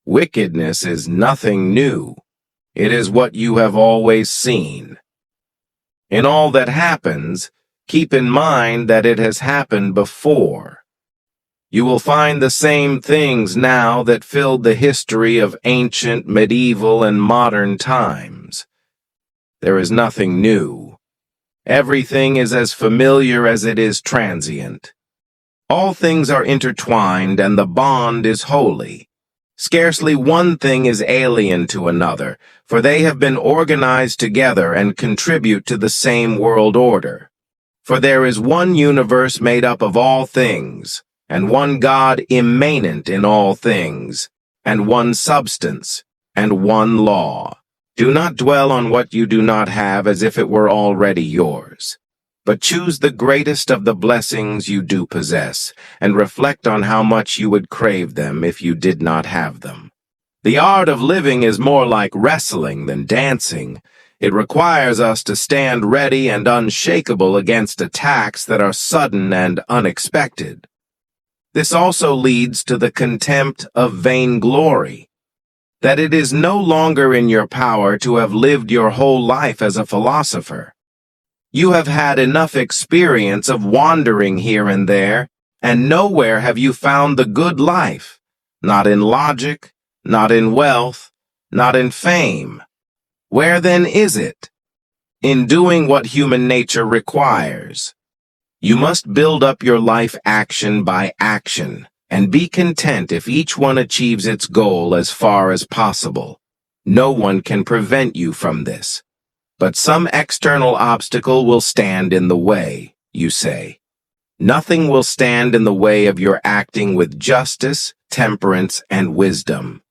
Wickedness is nothing new. It is what you have always seen. In all that happens, keep in mind that it has happened before. You will find the same things now that filled the history of ancient, medieval, and modern times. There is nothing new. Everything is as familiar as it is transient. All things are intertwined, and the bond is holy. Scarcely one thing is alien to another, for they have been organized together and contribute to the same world order. For there is one universe made up of all things, and one God immanent in all things, and one substance, and one law. Do not dwell on what you do not have as if it were already yours, but choose the greatest of the blessings you do possess, and reflect on how much you would crave them if you did not have them. The art of living is more like wrestling than dancing. It requires us to stand ready and unshakable against attacks that are sudden and unexpected. This also leads to the contempt of vainglory, that it is no longer in your power to have lived your whole life as a philosopher. You have had enough experience of wandering here and there, and nowhere have you found the good life, not in logic, not in wealth, not in fame. Where then is it? In doing what human nature requires. You must build up your life action by action, and be content if each one achieves its goal as far as possible. No one can prevent you from this. But some external obstacle will stand in the way, you say. Nothing will stand in the way of your acting with justice, temperance, and wisdom.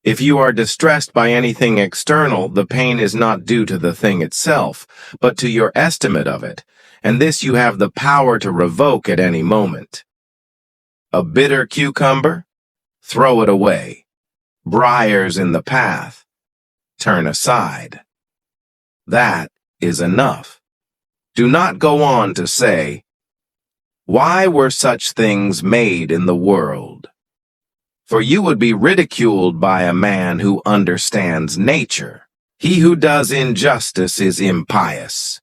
If you are distressed by anything external, the pain is not due to the thing itself, but to your estimate of it, and this you have the power to revoke at any moment. A bitter cucumber? Throw it away. Briars in the path? Turn aside. That is enough. Do not go on to say, "Why were such things made in the world?" For you would be ridiculed by a man who understands nature. He who does injustice is impious.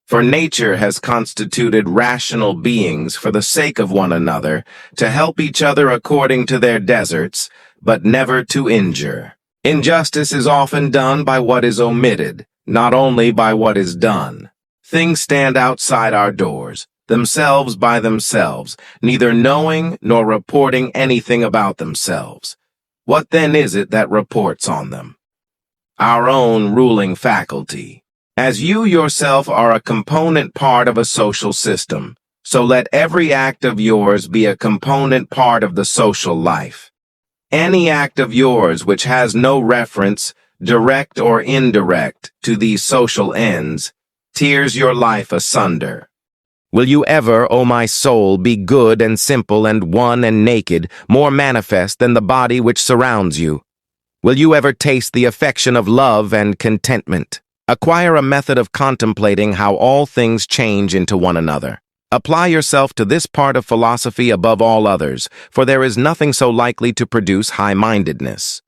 For nature has constituted rational beings for the sake of one another, to help each other according to their deserts, but never to injure. Injustice is often done by what is omitted, not only by what is done. Things stand outside our doors, themselves by themselves, neither knowing nor reporting anything about themselves. What then is it that reports on them? Our own ruling faculty. As you yourself are a component part of a social system, so let every act of yours be a component part of the social life. Any act of yours which has no reference, direct or indirect, to these social ends, tears your life asunder. Will you ever, O my soul, be good and simple and one and naked, more manifest than the body which surrounds you? Will you ever taste the affection of love and contentment? Acquire a method of contemplating how all things change into one another. Apply yourself to this part of philosophy above all others, for there is nothing so likely to produce high-mindedness.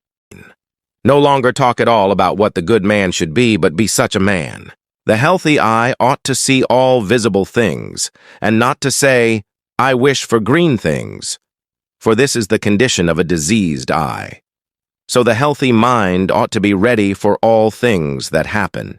No longer talk at all about what the good man should be, but be such a man. The healthy eye ought to see all visible things, and not to say, "I wish for green things," for this is the condition of a diseased eye. So the healthy mind ought to be ready for all things that happen.